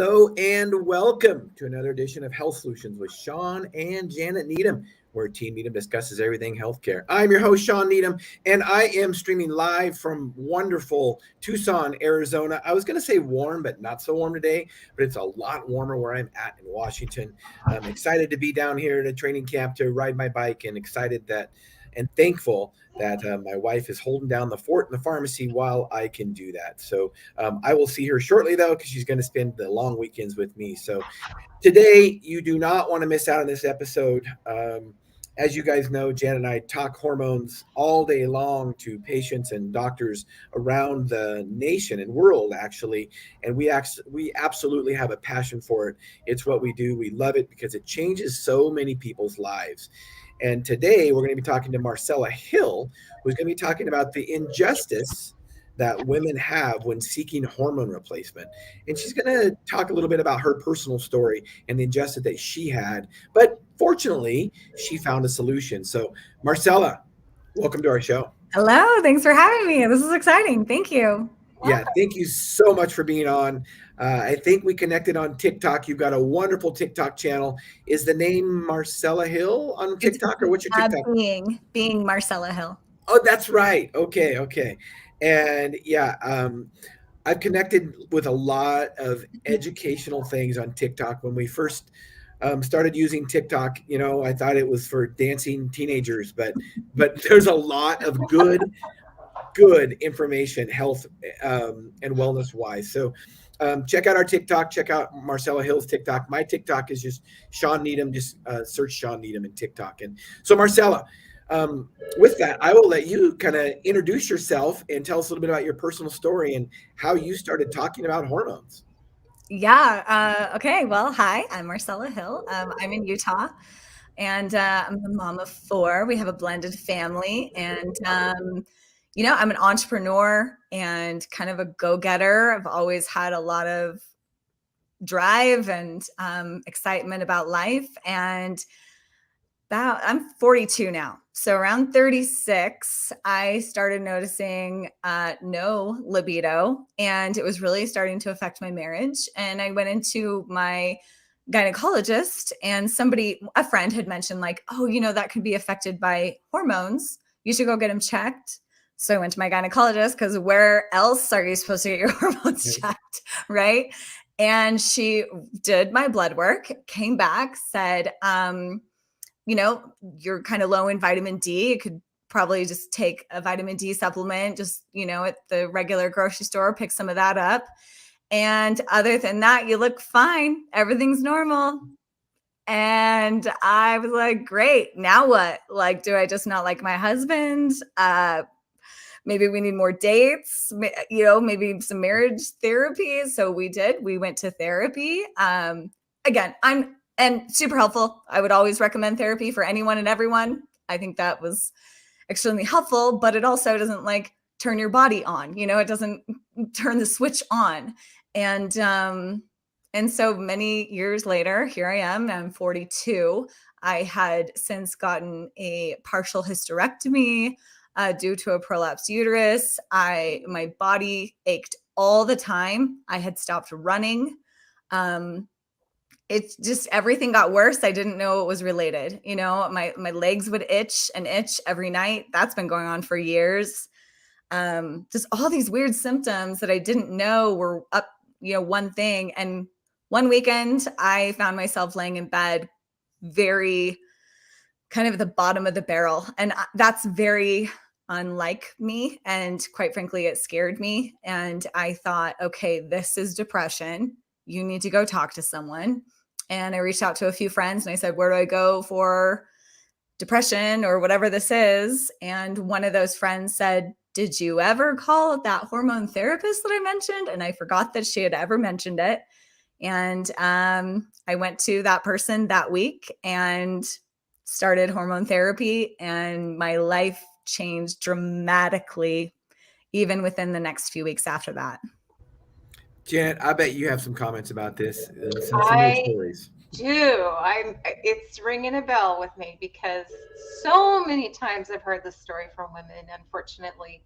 Hello and welcome to another edition of Health Solutions with Sean and Janet Needham, where Team Needham discusses everything healthcare. I'm your host, Sean Needham, and I am streaming live from wonderful Tucson, Arizona. I was going to say warm, but not so warm today, but it's a lot warmer where I'm at in Washington. I'm excited to be down here at a training camp to ride my bike, and excited that and thankful that my wife is holding down the fort in the pharmacy while I can do that. So I will see her shortly, though, because she's going to spend the long weekends with me. So today, you do not want to miss out on this episode. As you guys know, Jan and I talk hormones all day long to patients and doctors around the nation and world, actually. And we absolutely have a passion for it. It's what we do. We love it because it changes so many people's lives. And today, we're going to be talking to Marcella Hill, who's going to be talking about the injustice that women have when seeking hormone replacement. And she's going to talk a little bit about her personal story and the injustice that she had. But fortunately, she found a solution. So, Marcella, welcome to our show. Hello. Thanks for having me. This is exciting. Thank you. Yeah, thank you so much for being on. I think we connected on TikTok. You've got a wonderful TikTok channel. Is the name Marcella Hill on TikTok, or what's your TikTok? Being Marcella Hill. Oh, that's right. Okay. And yeah, I've connected with a lot of educational things on TikTok. When we first started using TikTok, I thought it was for dancing teenagers, but there's a lot of good information, health and wellness wise. So check out our TikTok. Check out Marcella Hill's TikTok. My TikTok is just Sean Needham. Just search Sean Needham in TikTok. And so, Marcella, with that, I will let you kind of introduce yourself and tell us a little bit about your personal story and how you started talking about hormones. Yeah. Okay. Well, hi, I'm Marcella Hill. I'm in Utah, and I'm the mom of 4. We have a blended family, and I'm an entrepreneur and kind of a go-getter. I've always had a lot of drive and excitement about life, and I'm 42 now. So around 36, I started noticing no libido, and it was really starting to affect my marriage. And I went into my gynecologist, and a friend had mentioned like, oh, that could be affected by hormones. You should go get them checked. So I went to my gynecologist, because where else are you supposed to get your hormones checked, right? And she did my blood work, came back, said, you're kind of low in vitamin D. You could probably just take a vitamin D supplement, just, at the regular grocery store, pick some of that up. And other than that, you look fine. Everything's normal. And I was like, great. Now what? Like, do I just not like my husband? Maybe we need more dates, maybe some marriage therapy. So we did. We went to therapy. Again, and super helpful. I would always recommend therapy for anyone and everyone. I think that was extremely helpful, but it also doesn't like turn your body on, it doesn't turn the switch on. And so many years later, here I am, I'm 42. I had since gotten a partial hysterectomy due to a prolapsed uterus. My body ached all the time. I had stopped running. It's just everything got worse. I didn't know it was related. My legs would itch every night. That's been going on for years. Just all these weird symptoms that I didn't know were up, one thing. And one weekend I found myself laying in bed, very kind of at the bottom of the barrel. And that's very unlike me. And quite frankly, it scared me. And I thought, okay, this is depression. You need to go talk to someone. And I reached out to a few friends and I said, where do I go for depression or whatever this is? And one of those friends said, did you ever call that hormone therapist that I mentioned? And I forgot that she had ever mentioned it. And I went to that person that week and started hormone therapy, and my life changed dramatically, even within the next few weeks after that. Janet, I bet you have some comments about this and some stories. It's ringing a bell with me because so many times I've heard this story from women, unfortunately.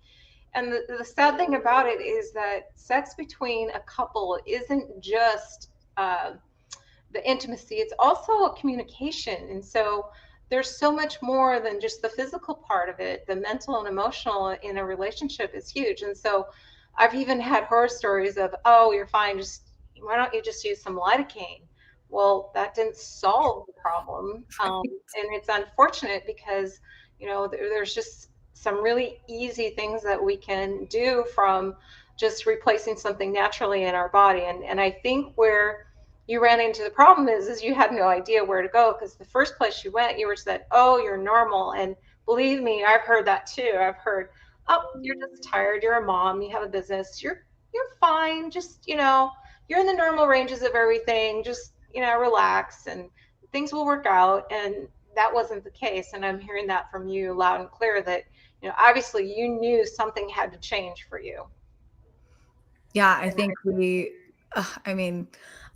And the sad thing about it is that sex between a couple isn't just the intimacy, it's also a communication. And so there's so much more than just the physical part of it. The mental and emotional in a relationship is huge. And so I've even had horror stories of, oh, you're fine, just why don't you just use some lidocaine? Well, that didn't solve the problem. And it's unfortunate because, there's just some really easy things that we can do from just replacing something naturally in our body. And I think where you ran into the problem is you had no idea where to go, because the first place you went, you were said, oh, you're normal. And believe me, I've heard that too. I've heard, oh, you're just tired, you're a mom, you have a business, you're fine, just you're in the normal ranges of everything, just relax and things will work out. And that wasn't the case. And I'm hearing that from you loud and clear, that obviously you knew something had to change for you. Yeah, I think I mean,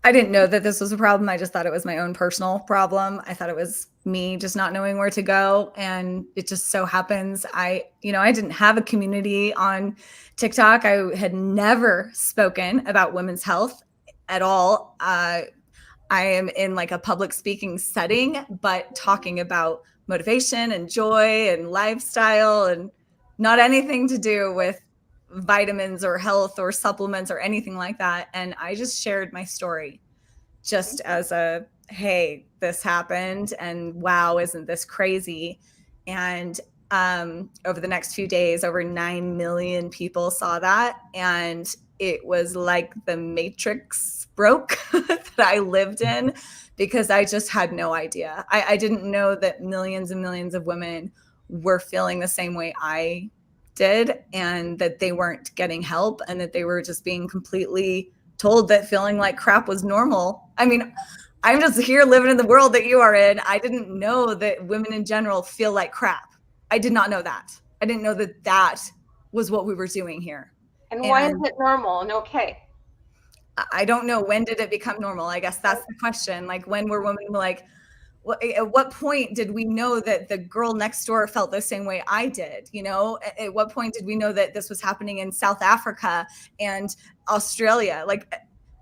I didn't know that this was a problem. I just thought it was my own personal problem. I thought it was me just not knowing where to go. And it just so happens I didn't have a community on TikTok. I had never spoken about women's health at all. I am in like a public speaking setting, but talking about motivation and joy and lifestyle and not anything to do with vitamins or health or supplements or anything like that. And I just shared my story just as a, hey, this happened and wow, isn't this crazy? And over the next few days, over 9 million people saw that. And it was like the matrix broke that I lived in, because I just had no idea. I didn't know that millions and millions of women were feeling the same way I did, and that they weren't getting help, and that they were just being completely told that feeling like crap was normal. I mean, I'm just here living in the world that you are in. I didn't know that women in general feel like crap. I did not know that. I didn't know that that was what we were doing here. And why is it normal and okay? I don't know. When did it become normal? I guess that's the question. Like, when were women like, at what point did we know that the girl next door felt the same way I did? At what point did we know that this was happening in South Africa and Australia? Like,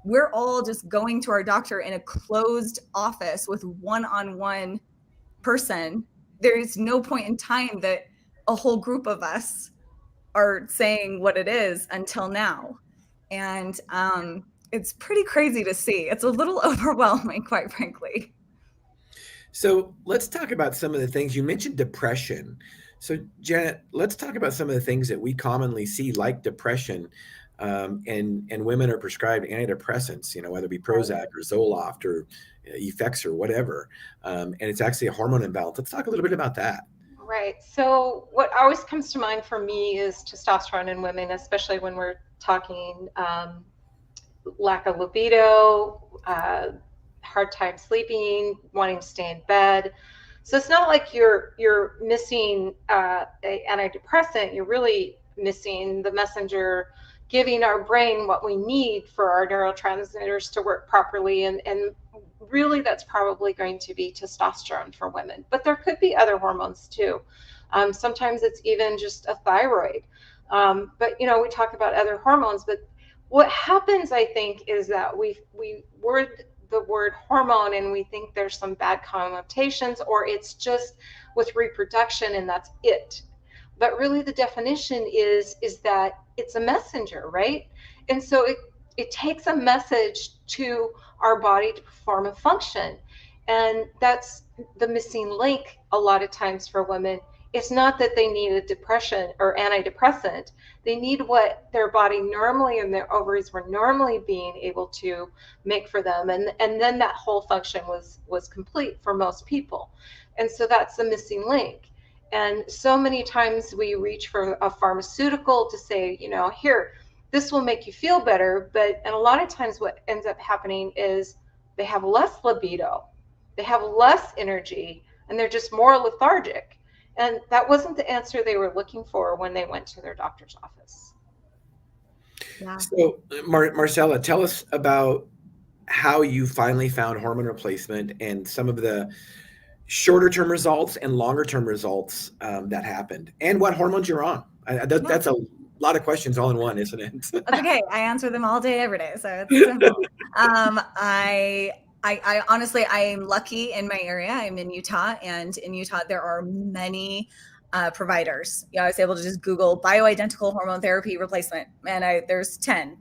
we're all just going to our doctor in a closed office with one-on-one person. There is no point in time that a whole group of us are saying what it is until now. And it's pretty crazy to see. It's a little overwhelming, quite frankly. So let's talk about some of the things you mentioned. Depression. So Janet, let's talk about some of the things that we commonly see, like depression, and women are prescribed antidepressants, whether it be Prozac or Zoloft or Effects or whatever. And it's actually a hormone imbalance. Let's talk a little bit about that. Right. So what always comes to mind for me is testosterone in women, especially when we're talking lack of libido, hard time sleeping, wanting to stay in bed. So it's not like you're missing an antidepressant. You're really missing the messenger giving our brain what we need for our neurotransmitters to work properly. And really that's probably going to be testosterone for women. But there could be other hormones too. Sometimes it's even just a thyroid. But we talk about other hormones. But what happens, I think, is that we word the word hormone and we think there's some bad connotations, or it's just with reproduction and that's it. But really the definition is that it's a messenger, right? And so it takes a message to our body to perform a function. And that's the missing link a lot of times for women. It's not that they need a depression or antidepressant. They need what their body normally and their ovaries were normally being able to make for them. And then that whole function was complete for most people. And so that's the missing link. And so many times we reach for a pharmaceutical to say, here, this will make you feel better. And a lot of times what ends up happening is they have less libido, they have less energy, and they're just more lethargic. And that wasn't the answer they were looking for when they went to their doctor's office. Yeah. So Marcella, tell us about how you finally found hormone replacement and some of the shorter term results and longer term results that happened, and what hormones you're on. That's a lot of questions all in one, isn't it? That's okay. I answer them all day, every day. So it's simple. I honestly, I'm lucky in my area. I'm in Utah, and in Utah, there are many providers. I was able to just Google bioidentical hormone therapy replacement, and there's 10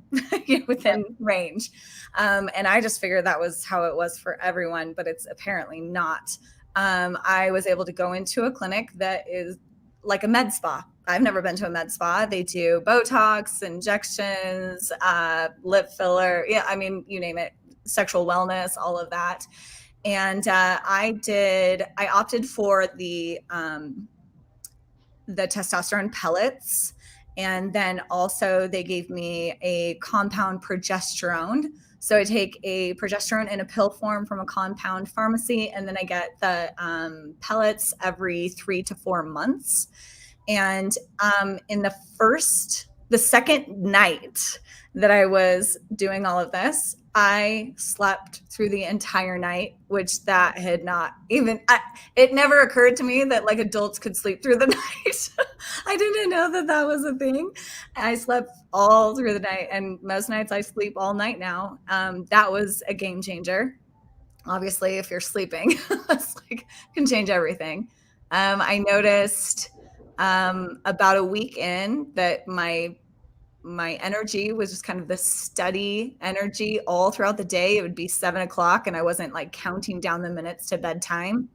within range. And I just figured that was how it was for everyone, but it's apparently not. I was able to go into a clinic that is like a med spa. I've never been to a med spa. They do Botox, injections, lip filler. Yeah, I mean, you name it, sexual wellness, all of that. And I opted for the testosterone pellets. And then also they gave me a compound progesterone. So I take a progesterone in a pill form from a compound pharmacy, and then I get the pellets every 3 to 4 months. And in the second night that I was doing all of this, I slept through the entire night, which that had not even, it never occurred to me that like adults could sleep through the night. I didn't know that that was a thing. I slept all through the night, and most nights I sleep all night now. That was a game changer. Obviously, if you're sleeping, it's like can change everything. I noticed about a week in that my energy was just kind of the steady energy all throughout the day. It would be 7 o'clock and I wasn't like counting down the minutes to bedtime,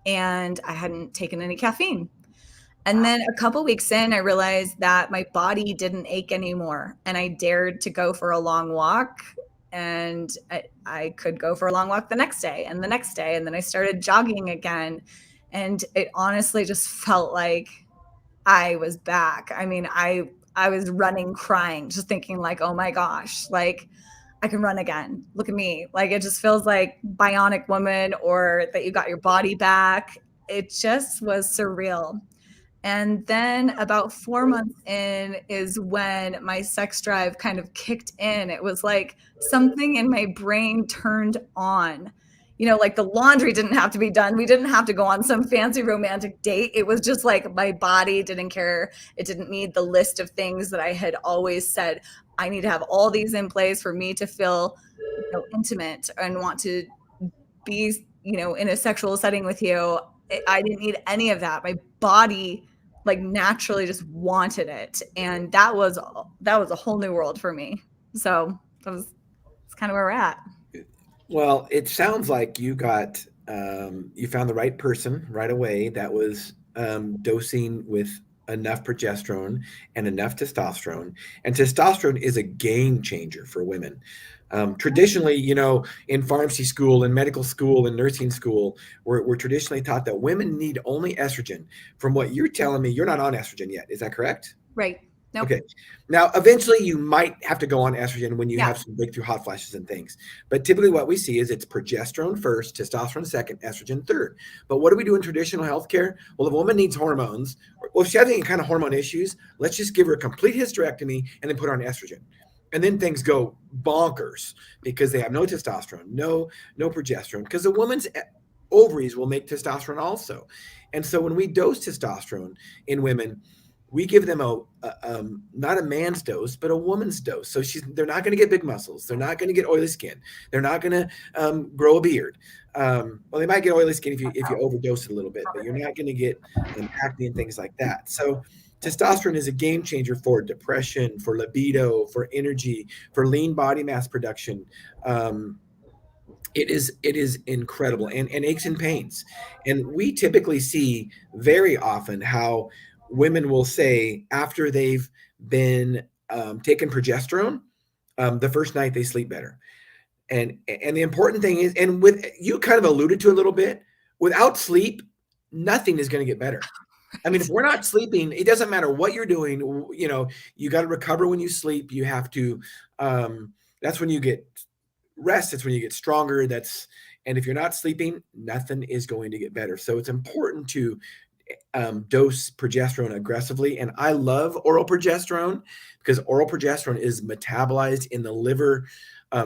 and I hadn't taken any caffeine. And then a couple weeks in, I realized that my body didn't ache anymore, and I dared to go for a long walk, and I could go for a long walk the next day and the next day. And then I started jogging again, and it honestly just felt like I was back. I mean, I was running, crying, just thinking like, oh my gosh, like I can run again. Look at me. Like it just feels like bionic woman, or that you got your body back. It just was surreal. And then about 4 months in is when my sex drive kind of kicked in. It was like something in my brain turned on. Like the laundry didn't have to be done. We didn't have to go on some fancy romantic date. It was just like my body didn't care. It didn't need the list of things that I had always said, I need to have all these in place for me to feel intimate and want to be, in a sexual setting with you. I didn't need any of that. My body like naturally just wanted it. And that was a whole new world for me. So that's kind of where we're at. Well, it sounds like you got you found the right person right away that was dosing with enough progesterone and enough testosterone. And testosterone is a game changer for women. Traditionally, in pharmacy school and medical school and nursing school, we're traditionally taught that women need only estrogen. From what you're telling me, you're not on estrogen yet. Is that correct? Right. Nope. Okay. Now, eventually you might have to go on estrogen when you have some breakthrough hot flashes and things. But typically what we see is it's progesterone first, testosterone second, estrogen third. But what do we do in traditional healthcare? Well, if a woman needs hormones, or if she's having any kind of hormone issues, let's just give her a complete hysterectomy and then put her on estrogen. And then things go bonkers because they have no testosterone, no progesterone, because a woman's ovaries will make testosterone also. And so when we dose testosterone in women, we give them not a man's dose, but a woman's dose. So they're not going to get big muscles. They're not going to get oily skin. They're not going to grow a beard. Well, they might get oily skin if you overdose it a little bit, but you're not going to get acne and things like that. So testosterone is a game changer for depression, for libido, for energy, for lean body mass production. It is incredible, and aches and pains. And we typically see very often how women will say after they've been taking progesterone, the first night they sleep better. And the important thing is, and with you kind of alluded to a little bit, without sleep, nothing is going to get better. I mean, if we're not sleeping, it doesn't matter what you're doing. You got to recover when you sleep. You have to. That's when you get rest. It's when you get stronger. And if you're not sleeping, nothing is going to get better. So it's important to dose progesterone aggressively. And I love oral progesterone because oral progesterone is metabolized in the liver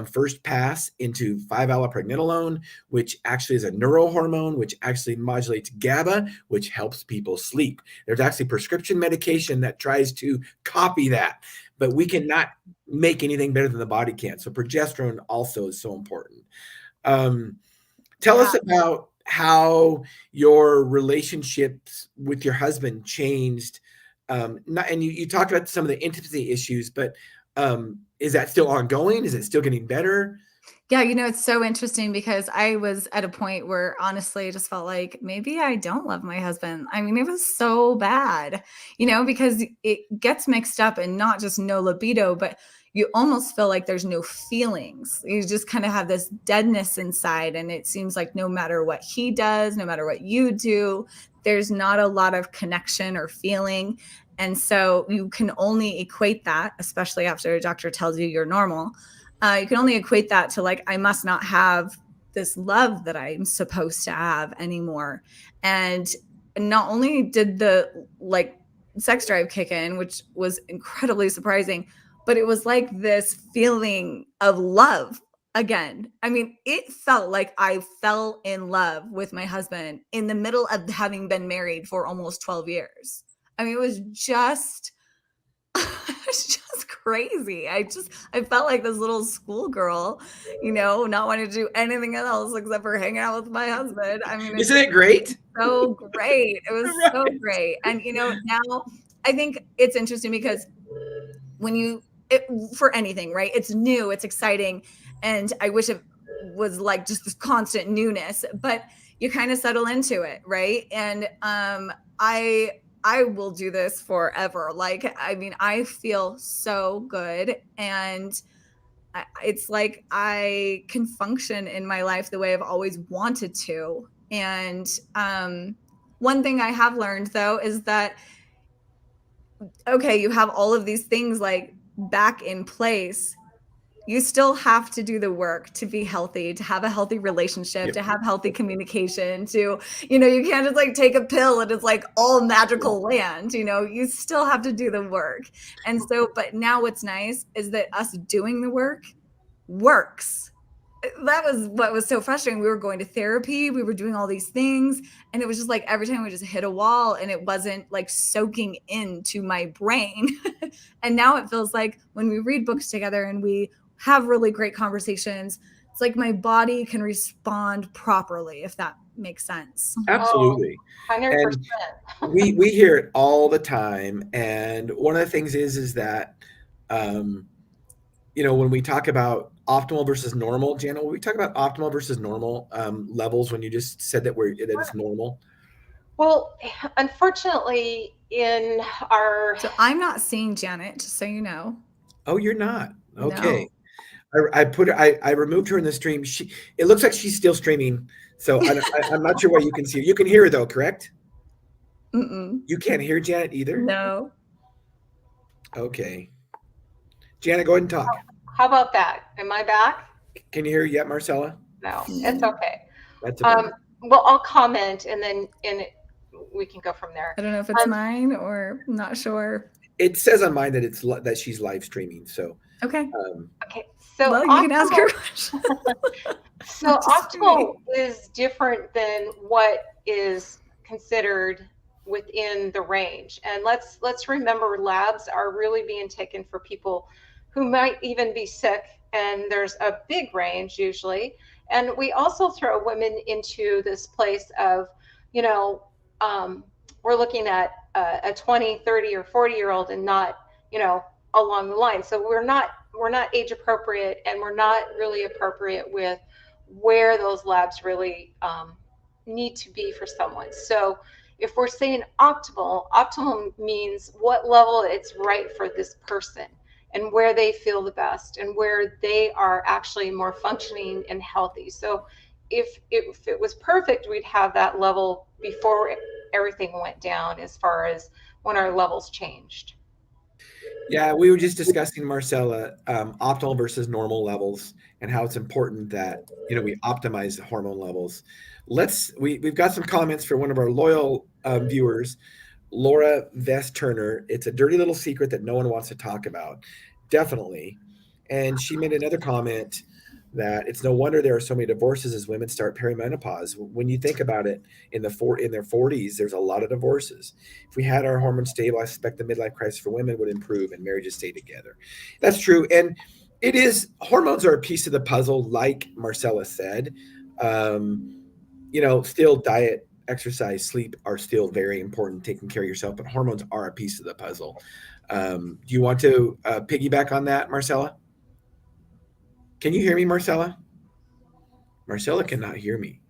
first pass into 5-allopregnanolone, which actually is a neurohormone, which actually modulates GABA, which helps people sleep. There's actually prescription medication that tries to copy that, but we cannot make anything better than the body can. So progesterone also is so important. Tell us about how your relationships with your husband changed. And you talked about some of the intimacy issues, but is that still ongoing? Is it still getting better? Yeah, it's so interesting because I was at a point where honestly I just felt like maybe I don't love my husband. I mean, it was so bad, because it gets mixed up and not just no libido, but you almost feel like there's no feelings. You just kind of have this deadness inside. And it seems like no matter what he does, no matter what you do, there's not a lot of connection or feeling. And so you can only equate that, especially after a doctor tells you you're normal. You can only equate that to like, I must not have this love that I'm supposed to have anymore. And not only did the sex drive kick in, which was incredibly surprising, but it was like this feeling of love again. I mean, it felt like I fell in love with my husband in the middle of having been married for almost 12 years. I mean, it was just crazy. I felt like this little schoolgirl, not wanting to do anything else except for hang out with my husband. I mean, isn't it great? So great. It was so great. And now I think it's interesting because when for anything, right? It's new, it's exciting, and I wish it was like just this constant newness, but you kind of settle into it, right? And I will do this forever. Like, I mean, I feel so good, and it's like I can function in my life the way I've always wanted to. And one thing I have learned though is that, okay, you have all of these things like back in place. You still have to do the work to be healthy, to have a healthy relationship, Yep. to have healthy communication, you can't just like take a pill and it's like all magical land, you still have to do the work. And so, but now what's nice is that us doing the work works. That was what was so frustrating. We were going to therapy, we were doing all these things, and it was just like every time we just hit a wall and it wasn't like soaking into my brain. And now it feels like when we read books together and we have really great conversations, it's like my body can respond properly, if that makes sense. Absolutely. 100%. And we hear it all the time. And one of the things is that, when we talk about optimal versus normal, Jana, when we talk about optimal versus normal levels, when you just said that it's normal. Well, unfortunately, in our... So I'm not seeing Janet, just so you know. Oh, you're not? Okay. No. I removed her in the stream. It looks like she's still streaming, so I'm not sure why you can see her. You can hear her though, correct? Mm-mm. You can't hear Janet either? No. Okay. Janet, go ahead and talk. How about that? Am I back? Can you hear yet, Marcella? No, it's okay. That's a bummer. Well, I'll comment and then we can go from there. I don't know if it's mine or I'm not sure. It says on mine that that she's live streaming. So okay. Okay. So well, you can ask her a question. So optimal is different than what is considered within the range. And let's remember, labs are really being taken for people who might even be sick, and there's a big range usually. And we also throw women into this place of, we're looking at a 20, 30, or 40-year-old and not, along the line. So we're not age appropriate, and we're not really appropriate with where those labs really need to be for someone. So if we're saying optimal means what level it's right for this person and where they feel the best and where they are actually more functioning and healthy. So if it was perfect, we'd have that level before everything went down as far as when our levels changed. Yeah, we were just discussing, Marcella, optimal versus normal levels and how it's important that, we optimize the hormone levels. We've got some comments for one of our loyal viewers, Laura Vest Turner. It's a dirty little secret that no one wants to talk about. Definitely. And she made another comment that it's no wonder there are so many divorces as women start perimenopause. When you think about it, in their 40s, there's a lot of divorces. If we had our hormones stable, I suspect the midlife crisis for women would improve and marriages stay together. That's true. And it is, hormones are a piece of the puzzle, like Marcella said. Still diet, exercise, sleep are still very important, taking care of yourself, but hormones are a piece of the puzzle. Do you want to piggyback on that, Marcella? Can you hear me, Marcella? Marcella cannot hear me.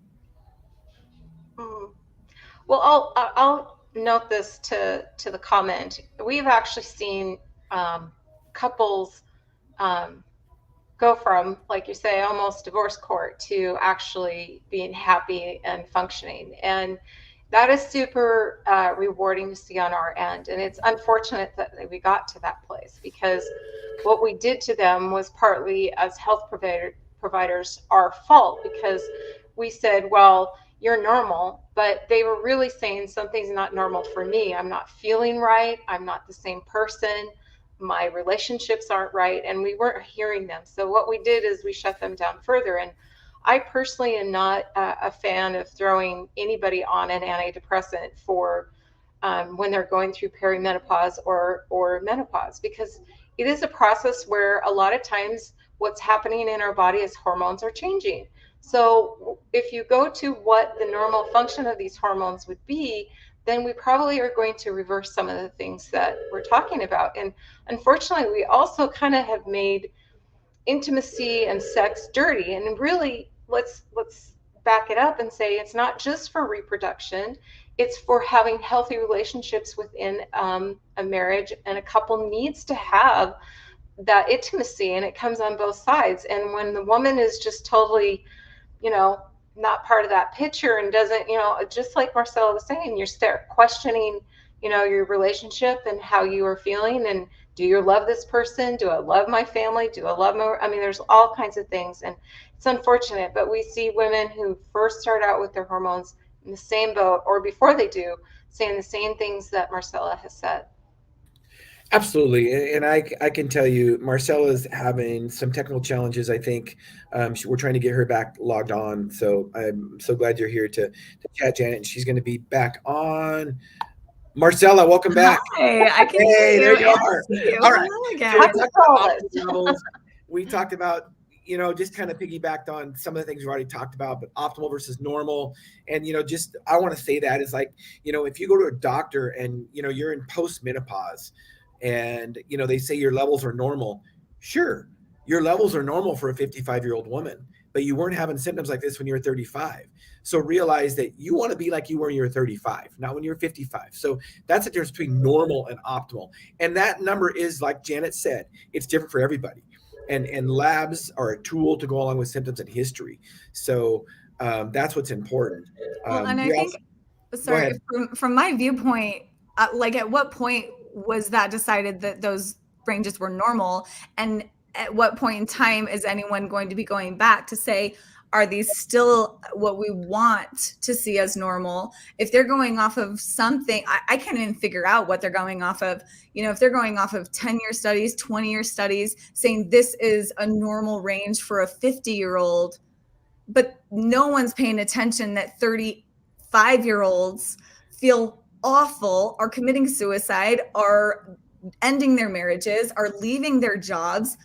Well, I'll note this to the comment. We've actually seen couples go from, like you say, almost divorce court to actually being happy and functioning. And that is super rewarding to see on our end. And it's unfortunate that we got to that place, because what we did to them was partly, as health providers, our fault, because we said, well, you're normal, but they were really saying something's not normal for me. I'm not feeling right. I'm not the same person. My relationships aren't right. And we weren't hearing them. So what we did is we shut them down further. And I personally am not a fan of throwing anybody on an antidepressant for when they're going through perimenopause or menopause, because it is a process where a lot of times what's happening in our body is hormones are changing. So if you go to what the normal function of these hormones would be, then we probably are going to reverse some of the things that we're talking about. And unfortunately, we also kind of have made intimacy and sex dirty. And really, let's back it up and say it's not just for reproduction. It's for having healthy relationships within a marriage, and a couple needs to have that intimacy, and it comes on both sides. And when the woman is just totally, not part of that picture and doesn't, just like Marcella was saying, you start questioning, your relationship and how you are feeling, and do you love this person? Do I love my family? Do I love my, there's all kinds of things, and it's unfortunate, but we see women who first start out with their hormones in the same boat, or before they do, saying the same things that Marcella has said. Absolutely. And I can tell you, Marcella's having some technical challenges. I think we're trying to get her back logged on. So I'm so glad you're here to chat, Janet. And she's going to be back on. Marcella, welcome back. Hi, I can Hey, hear there you are. you. All right. Again. We talked about, just kind of piggybacked on some of the things we've already talked about, but optimal versus normal. And, I want to say that is like, if you go to a doctor and, you're in post-menopause, and, they say your levels are normal. Sure, your levels are normal for a 55-year-old woman, but you weren't having symptoms like this when you were 35. So realize that you want to be like you were when you were 35, not when you're 55. So that's the difference between normal and optimal. And that number is, like Janet said, it's different for everybody. And labs are a tool to go along with symptoms and history. So that's what's important. Well, and I think, sorry, from my viewpoint, like at what point was that decided that those ranges were normal? And at what point in time is anyone going to be going back to say, are these still what we want to see as normal? If they're going off of something, I can't even figure out what they're going off of. If they're going off of 10-year studies, 20-year studies, saying this is a normal range for a 50-year-old, but no one's paying attention that 35-year-olds feel awful, are committing suicide, are ending their marriages, are leaving their jobs.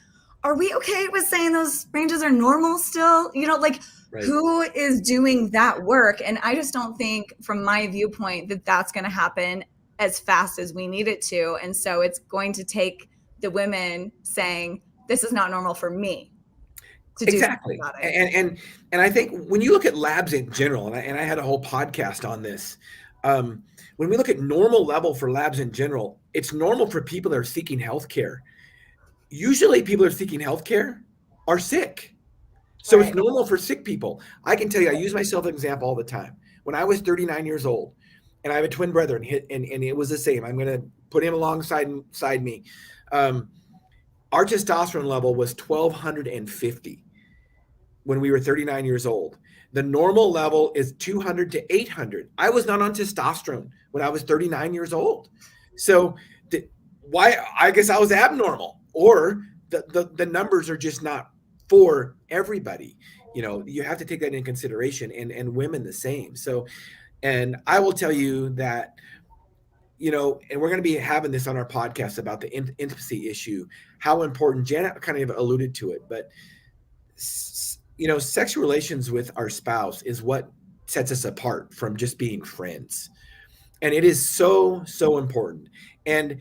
Are we okay with saying those ranges are normal still? Right. Who is doing that work? And I just don't think, from my viewpoint, that that's going to happen as fast as we need it to. And so it's going to take the women saying, this is not normal for me. Exactly. And I think when you look at labs in general, and I had a whole podcast on this, when we look at normal level for labs in general, it's normal for people that are seeking healthcare. Usually people that are seeking healthcare are sick. So It's normal for sick people. I can tell you, I use myself as an example all the time. When I was 39 years old, and I have a twin brother, and it was the same. I'm going to put him alongside me. Our testosterone level was 1,250 when we were 39 years old. The normal level is 200 to 800. I was not on testosterone when I was 39 years old. So why? I guess I was abnormal, or the numbers are just not for everybody. You have to take that in consideration, and women the same. So, and I will tell you that, and we're going to be having this on our podcast about the intimacy issue, how important. Janet kind of alluded to it, but sexual relations with our spouse is what sets us apart from just being friends. And it is so, so important. And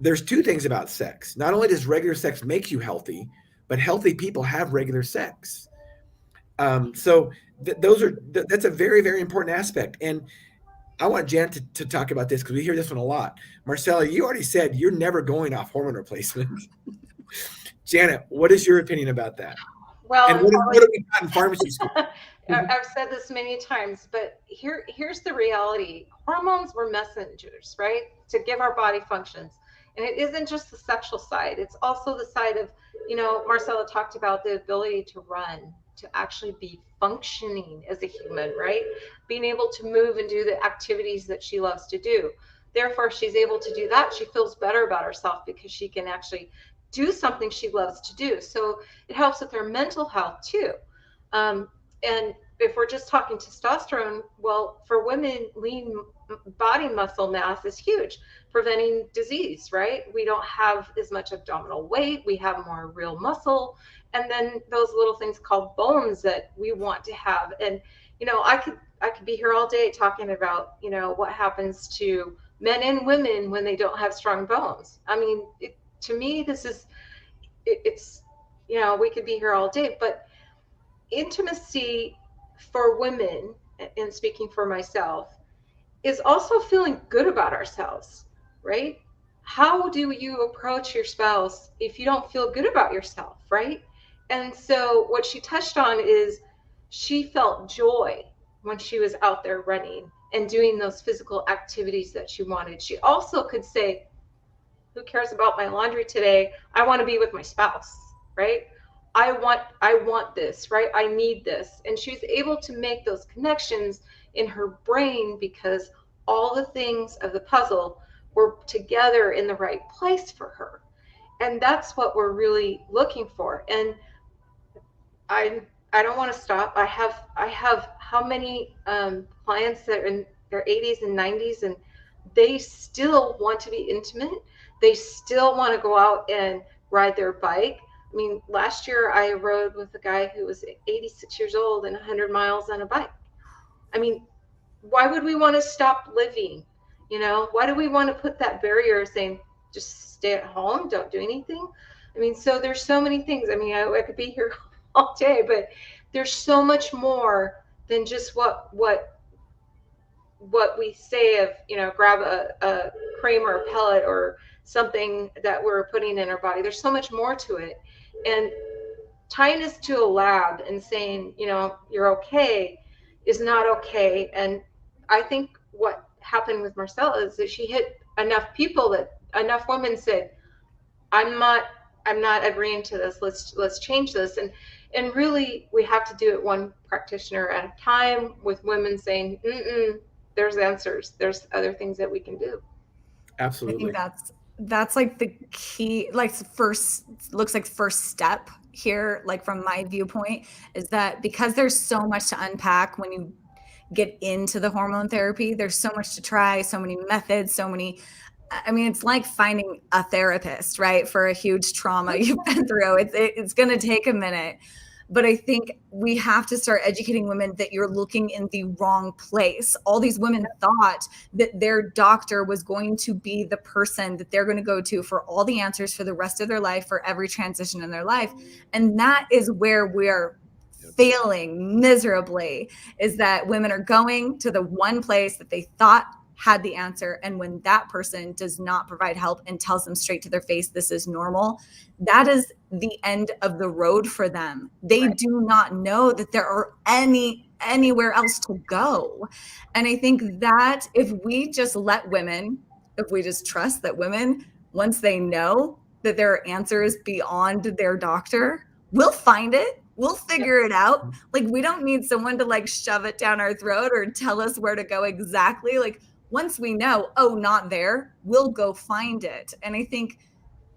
there's two things about sex. Not only does regular sex make you healthy, but healthy people have regular sex. So that's a very, very important aspect. And I want Janet to talk about this because we hear this one a lot. Marcella, you already said you're never going off hormone replacement. Janet, what is your opinion about that? Well, and what have we got in pharmacy school? I've said this many times, but here's the reality. Hormones were messengers, right? To give our body functions. And it isn't just the sexual side. It's also the side of, Marcella talked about the ability to run, to actually be functioning as a human, right? Being able to move and do the activities that she loves to do. Therefore, she's able to do that. She feels better about herself because she can actually do something she loves to do. So it helps with her mental health too. And if we're just talking testosterone, well, for women, lean body muscle mass is huge, preventing disease, right? We don't have as much abdominal weight. We have more real muscle. And then those little things called bones that we want to have. And, I could be here all day talking about, what happens to men and women when they don't have strong bones. I mean, to me, it's, we could be here all day, but intimacy for women, and speaking for myself, is also feeling good about ourselves, right? How do you approach your spouse if you don't feel good about yourself, right? And so what she touched on is she felt joy when she was out there running and doing those physical activities that she wanted. She also could say, who cares about my laundry today? I want to be with my spouse, right? I want this, right? I need this. And she was able to make those connections in her brain because all the things of the puzzle were together in the right place for her. And that's what we're really looking for. And I don't want to stop. I have how many clients that are in their 80s and 90s, and they still want to be intimate. They still want to go out and ride their bike. I mean, last year I rode with a guy who was 86 years old and 100 miles on a bike. I mean, why would we want to stop living? Why do we want to put that barrier saying, just stay at home, don't do anything? I mean, so there's so many things. I mean, I could be here all day, but there's so much more than just what we say of, grab a cream or a pellet or something that we're putting in our body. There's so much more to it. And tying us to a lab and saying, you're okay is not okay. And I think what happened with Marcella is that she hit enough people that enough women said, I'm not agreeing to this. Let's change this. And really we have to do it one practitioner at a time, with women saying, there's answers. There's other things that we can do. Absolutely. I think that's like the key, like first step here, like from my viewpoint, is that because there's so much to unpack when you get into the hormone therapy, there's so much to try, so many methods, it's like finding a therapist, right? For a huge trauma you've been through. It's going to take a minute. But I think we have to start educating women that you're looking in the wrong place. All these women thought that their doctor was going to be the person that they're going to go to for all the answers for the rest of their life, for every transition in their life. And that is where we're failing miserably, is that women are going to the one place that they thought had the answer. And when that person does not provide help and tells them straight to their face, this is normal, that is the end of the road for them. They do not know that there are anywhere else to go. And I think that if we just trust that women, once they know that there are answers beyond their doctor, we'll find it. We'll figure it out. Like, we don't need someone to like shove it down our throat or tell us where to go exactly. Like, once we know, oh, not there, we'll go find it. And I think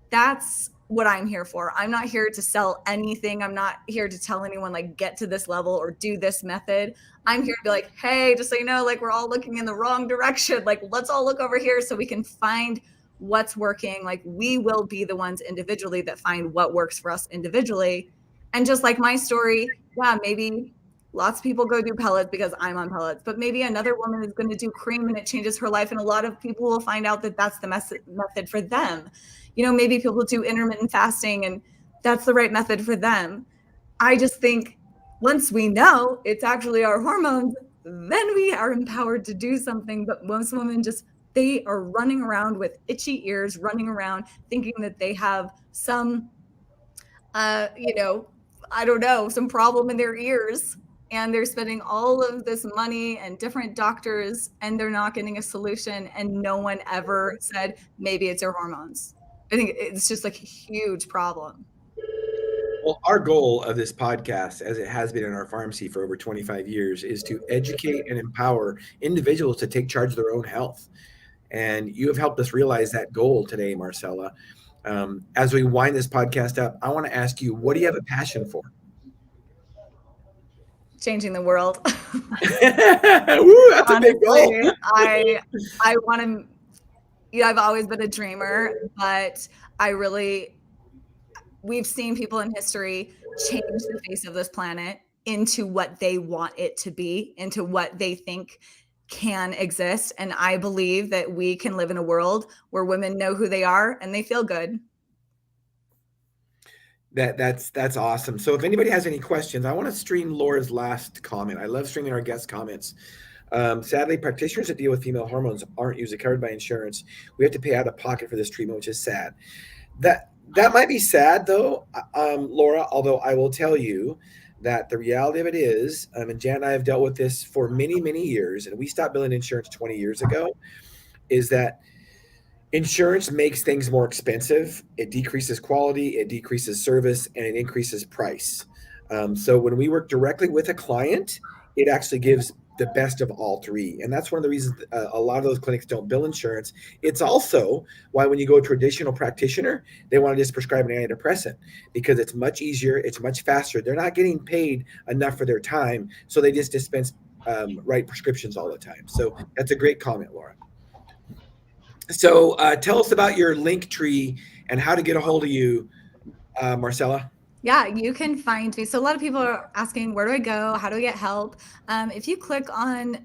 that's what I'm here for. I'm not here to sell anything. I'm not here to tell anyone like get to this level or do this method. I'm here to be like, hey, just so you know, like we're all looking in the wrong direction. Like let's all look over here so we can find what's working. Like we will be the ones individually that find what works for us individually. And just like my story, yeah, maybe lots of people go do pellets because I'm on pellets, but maybe another woman is going to do cream and it changes her life. And a lot of people will find out that that's the method for them. You know, maybe people do intermittent fasting and that's the right method for them. I just think once we know it's actually our hormones, then we are empowered to do something. But most women just, they are running around with itchy ears, running around thinking that they have some, you know, I don't know, some problem in their ears. And they're spending all of this money and different doctors and they're not getting a solution. And no one ever said, maybe it's your hormones. I think it's just like a huge problem. Well, our goal of this podcast, as it has been in our pharmacy for over 25 years, is to educate and empower individuals to take charge of their own health. And you have helped us realize that goal today, Marcella. As we wind this podcast up, I want to ask you, what do you have a passion for? Changing the world. Woo, that's honestly, a big goal. I want to, you know, I've always been a dreamer, but we've seen people in history change the face of this planet into what they want it to be, into what they think can exist. And I believe that we can live in a world where women know who they are and they feel good. That's awesome. So if anybody has any questions, I want to stream Laura's last comment. I love streaming our guest comments. Sadly, practitioners that deal with female hormones aren't usually covered by insurance. We have to pay out of pocket for this treatment, which is sad. That might be sad though, Laura, although I will tell you that the reality of it is, and Jan and I have dealt with this for many, many years, and we stopped billing insurance 20 years ago, is that insurance makes things more expensive. It decreases quality, it decreases service, and it increases price. So when we work directly with a client, it actually gives the best of all three. And that's one of the reasons a lot of those clinics don't bill insurance. It's also why when you go to a traditional practitioner, they want to just prescribe an antidepressant because it's much easier, it's much faster. They're not getting paid enough for their time, so they just dispense right prescriptions all the time. So that's a great comment, Laura. So tell us about your link tree and how to get a hold of you, Marcella. Yeah, you can find me. So a lot of people are asking, where do I go? How do I get help? If you click on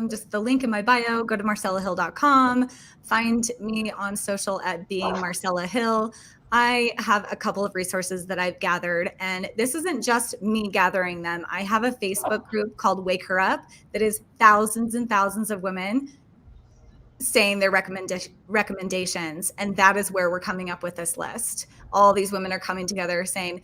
just the link in my bio, go to marcellahill.com, find me on social at being Marcella Hill. I have a couple of resources that I've gathered, and this isn't just me gathering them. I have a Facebook group called Wake Her Up that is thousands and thousands of women saying their recommendations. And that is where we're coming up with this list. All these women are coming together saying,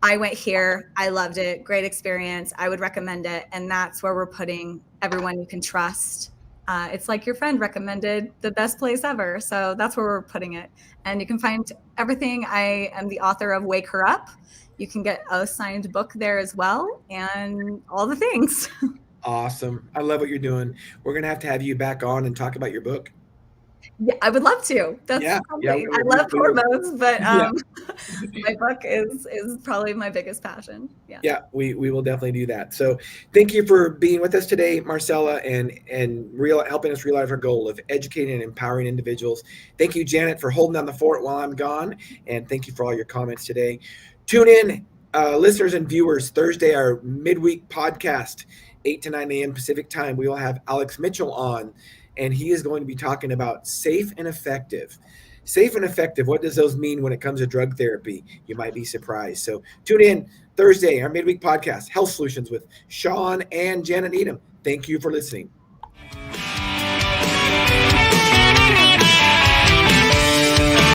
I went here, I loved it, great experience, I would recommend it. And that's where we're putting everyone you can trust. It's like your friend recommended the best place ever. So that's where we're putting it. And you can find everything. I am the author of Wake Her Up. You can get a signed book there as well, and all the things. Awesome. I love what you're doing. We're going to have you back on and talk about your book. Yeah, I would love to. That's I love hormones, but my book is probably my biggest passion. Yeah, we will definitely do that. So thank you for being with us today, Marcella, and helping us realize our goal of educating and empowering individuals. Thank you, Janet, for holding down the fort while I'm gone, and thank you for all your comments today. Tune in, listeners and viewers, Thursday, our midweek podcast, 8 to 9 a.m. Pacific time. We will have Alex Mitchell on, and he is going to be talking about safe and effective. Safe and effective, what does those mean when it comes to drug therapy? You might be surprised. So tune in Thursday, our midweek podcast, Health Solutions with Sean and Janet Needham. Thank you for listening.